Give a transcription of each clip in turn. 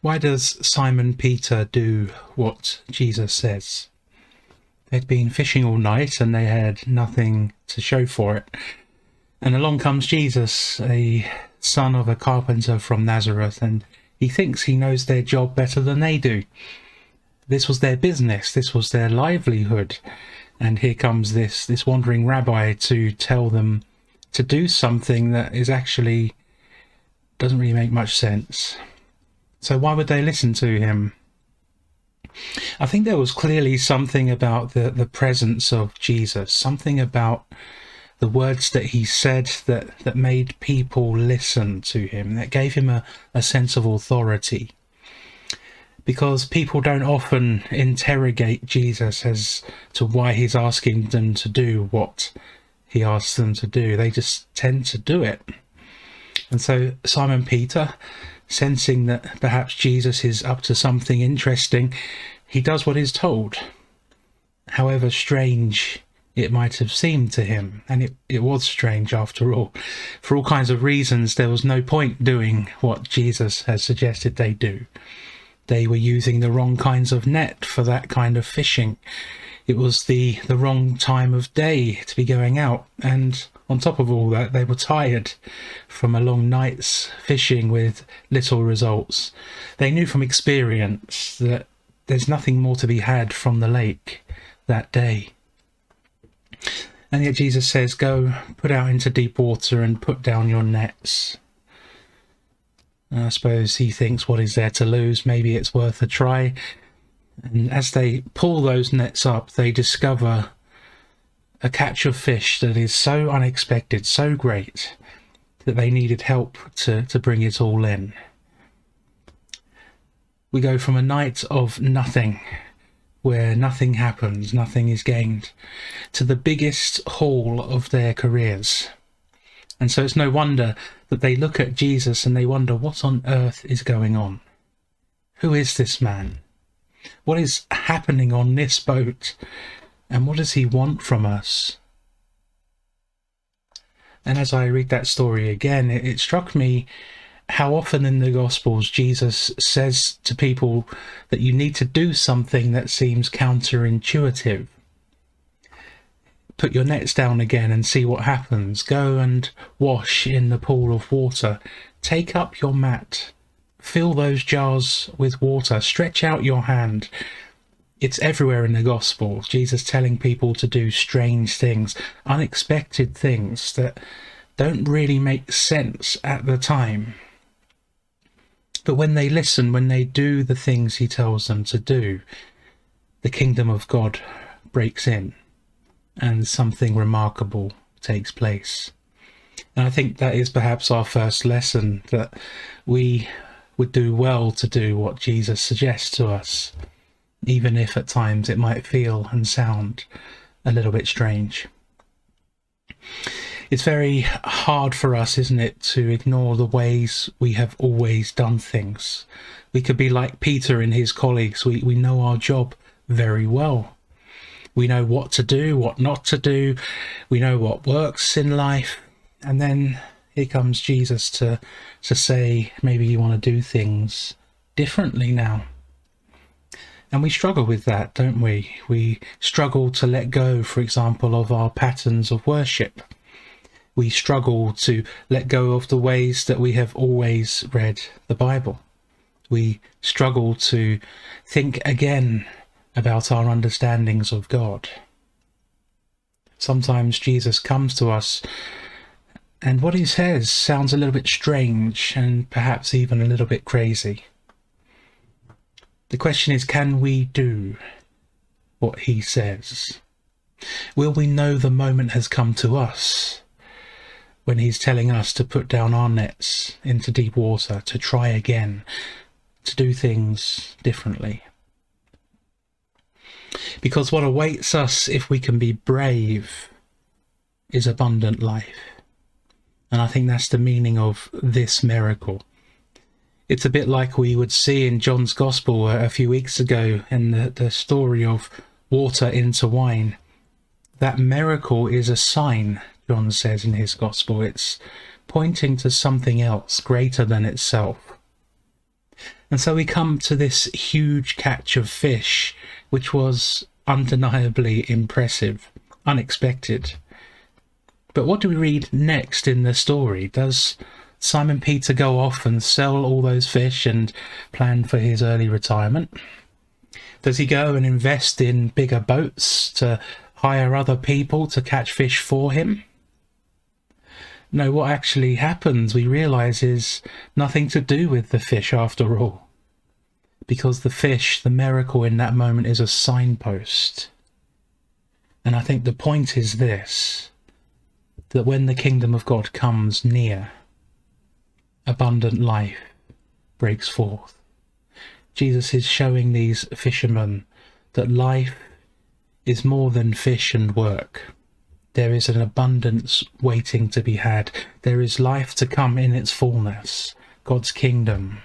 Why does Simon Peter do what Jesus says? They'd been fishing all night and they had nothing to show for it. And along comes Jesus, a son of a carpenter from Nazareth, and he thinks he knows their job better than they do. This was their business, this was their livelihood. And here comes this wandering rabbi to tell them to do something that is actually doesn't really make much sense. So why would they listen to him? I think there was clearly something about the presence of Jesus, something about the words that he said that made people listen to him, that gave him a sense of authority. Because people don't often interrogate Jesus as to why he's asking them to do what he asks them to do. They just tend to do it. And so Simon Peter, sensing that perhaps Jesus is up to something interesting, he does what is told. However strange it might have seemed to him, and it was strange after all. For all kinds of reasons, there was no point doing what Jesus has suggested they do. They were using the wrong kinds of net for that kind of fishing. It was the wrong time of day to be going out, and on top of all that, they were tired from a long night's fishing with little results. They knew from experience that there's nothing more to be had from the lake that day. And yet Jesus says, go put out into deep water and put down your nets. And I suppose he thinks, what is there to lose? Maybe it's worth a try. And as they pull those nets up, they discover a catch of fish that is so unexpected, so great, that they needed help to bring it all in. We go from a night of nothing, where nothing happens, nothing is gained, to the biggest haul of their careers. And so it's no wonder that they look at Jesus and they wonder, what on earth is going on? Who is this man? What is happening on this boat? And what does he want from us? And as I read that story again, it struck me how often in the Gospels Jesus says to people that you need to do something that seems counterintuitive. Put your nets down again and see what happens. Go and wash in the pool of water. Take up your mat. Fill those jars with water. Stretch out your hand. It's everywhere in the Gospel. Jesus telling people to do strange things, unexpected things that don't really make sense at the time. But when they listen, when they do the things he tells them to do, the kingdom of God breaks in and something remarkable takes place. And I think that is perhaps our first lesson, that we would do well to do what Jesus suggests to us, even if at times it might feel and sound a little bit strange. It's very hard for us, isn't it, to ignore the ways we have always done things. We could be like Peter and his colleagues. We know our job very well. We know what to do, what not to do. We know what works in life. And then here comes Jesus to say, maybe you want to do things differently now. And we struggle with that, don't we? We struggle to let go, for example, of our patterns of worship. We struggle to let go of the ways that we have always read the Bible. We struggle to think again about our understandings of God. Sometimes Jesus comes to us and what he says sounds a little bit strange and perhaps even a little bit crazy. The question is, can we do what he says? Will we know the moment has come to us when he's telling us to put down our nets into deep water, to try again, to do things differently? Because what awaits us if we can be brave is abundant life. And I think that's the meaning of this miracle. It's a bit like we would see in John's Gospel a few weeks ago in the story of water into wine. That miracle is a sign, John says in his Gospel. It's pointing to something else greater than itself. And so we come to this huge catch of fish, which was undeniably impressive, unexpected. But what do we read next in the story? Does Simon Peter go off and sell all those fish and plan for his early retirement? Does he go and invest in bigger boats to hire other people to catch fish for him? No, what actually happens, we realise, is nothing to do with the fish after all. Because the fish, the miracle in that moment, is a signpost. And I think the point is this, that when the kingdom of God comes near, abundant life breaks forth. Jesus is showing these fishermen that life is more than fish and work. There is an abundance waiting to be had. There is life to come in its fullness. God's kingdom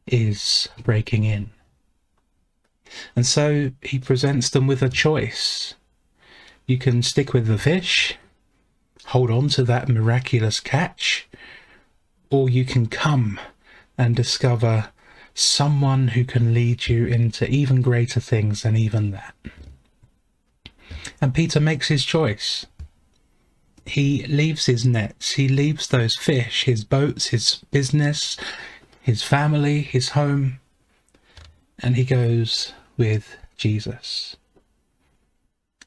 is breaking in. And so he presents them with a choice. You can stick with the fish, hold on to that miraculous catch, or you can come and discover someone who can lead you into even greater things than even that. And Peter makes his choice. He leaves his nets, he leaves those fish, his boats, his business, his family, his home, and he goes with Jesus.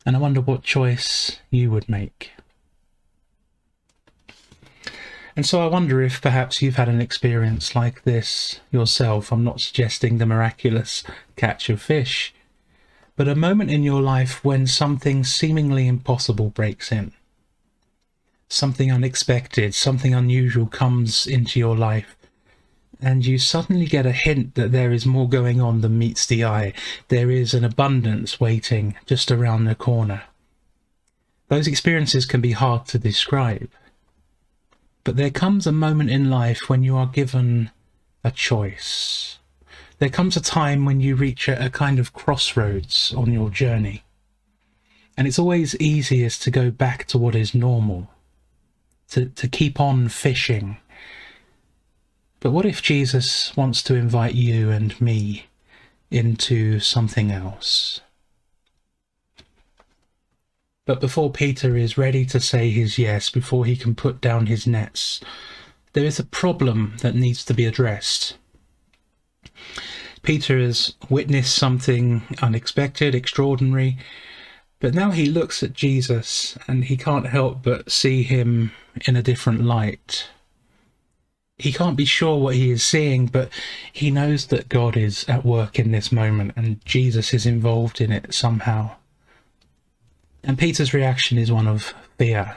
And I wonder what choice you would make. And so I wonder if perhaps you've had an experience like this yourself. I'm not suggesting the miraculous catch of fish, but a moment in your life when something seemingly impossible breaks in. Something unexpected, something unusual comes into your life, and you suddenly get a hint that there is more going on than meets the eye. There is an abundance waiting just around the corner. Those experiences can be hard to describe, but there comes a moment in life when you are given a choice. There comes a time when you reach a kind of crossroads on your journey, and it's always easiest to go back to what is normal, to keep on fishing. But what if Jesus wants to invite you and me into something else? But before Peter is ready to say his yes, before he can put down his nets, there is a problem that needs to be addressed. Peter has witnessed something unexpected, extraordinary, but now he looks at Jesus and he can't help but see him in a different light. He can't be sure what he is seeing, but he knows that God is at work in this moment and Jesus is involved in it somehow. And Peter's reaction is one of fear.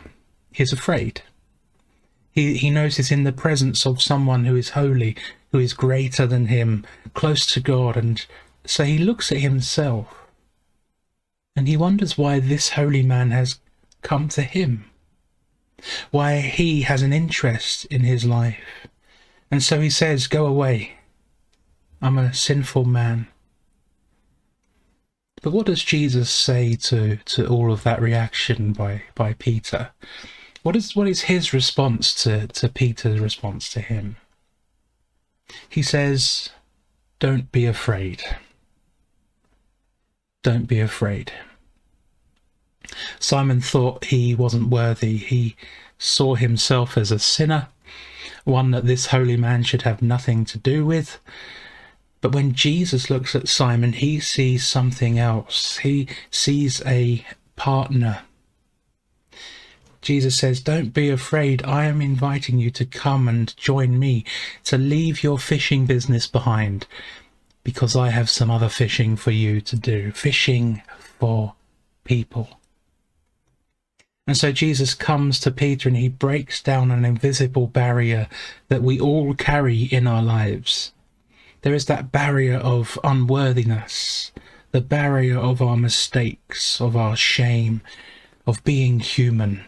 He's afraid. He knows he's in the presence of someone who is holy, who is greater than him, close to God, and so he looks at himself and he wonders why this holy man has come to him, why he has an interest in his life. And so he says, "Go away. I'm a sinful man." But what does Jesus say to all of that reaction by Peter? What is his response to Peter's response to him? He says, "Don't be afraid. Don't be afraid." Simon thought he wasn't worthy. He saw himself as a sinner, one that this holy man should have nothing to do with. But when Jesus looks at Simon, he sees something else. He sees a partner. Jesus says, "Don't be afraid. I am inviting you to come and join me, to leave your fishing business behind, because I have some other fishing for you to do, fishing for people." And so Jesus comes to Peter and he breaks down an invisible barrier that we all carry in our lives. There is that barrier of unworthiness, the barrier of our mistakes, of our shame, of being human.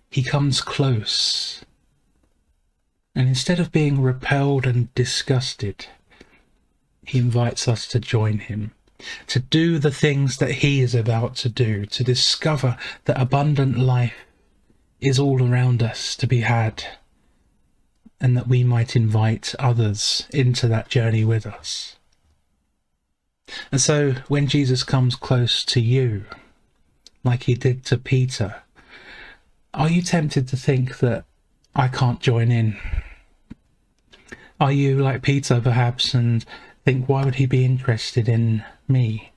He comes close, and instead of being repelled and disgusted, he invites us to join him, to do the things that he is about to do, to discover that abundant life is all around us to be had, and that we might invite others into that journey with us. And so when Jesus comes close to you, like he did to Peter, are you tempted to think that I can't join in? Are you like Peter perhaps and think, why would he be interested in me?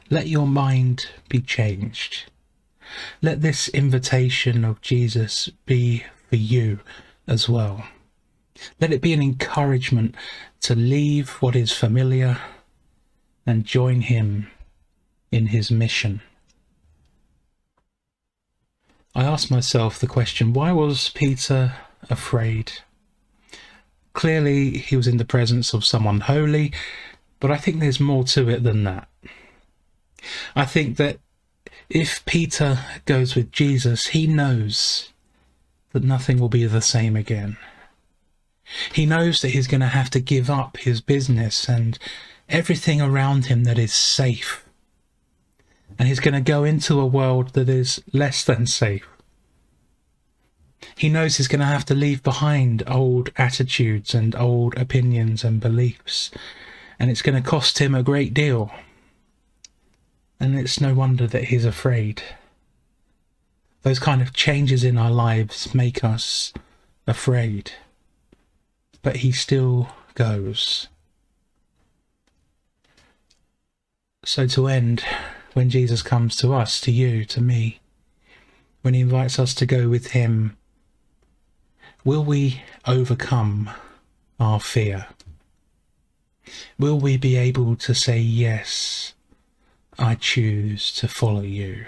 Let your mind be changed. Let this invitation of Jesus be for you as well. Let it be an encouragement to leave what is familiar and join him in his mission. I asked myself the question, why was Peter afraid? Clearly he was in the presence of someone holy, but I think there's more to it than that. I think that if Peter goes with Jesus, he knows that nothing will be the same again. He knows that he's going to have to give up his business and everything around him that is safe. And he's going to go into a world that is less than safe. He knows he's going to have to leave behind old attitudes and old opinions and beliefs. And it's going to cost him a great deal. And it's no wonder that he's afraid. Those kind of changes in our lives make us afraid. But he still goes. So to end, when Jesus comes to us, to you, to me, when he invites us to go with him, will we overcome our fear? Will we be able to say, yes, I choose to follow you?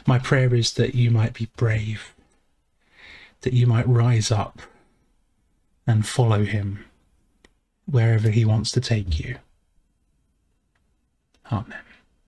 My prayer is that you might be brave, that you might rise up and follow him wherever he wants to take you. Amen.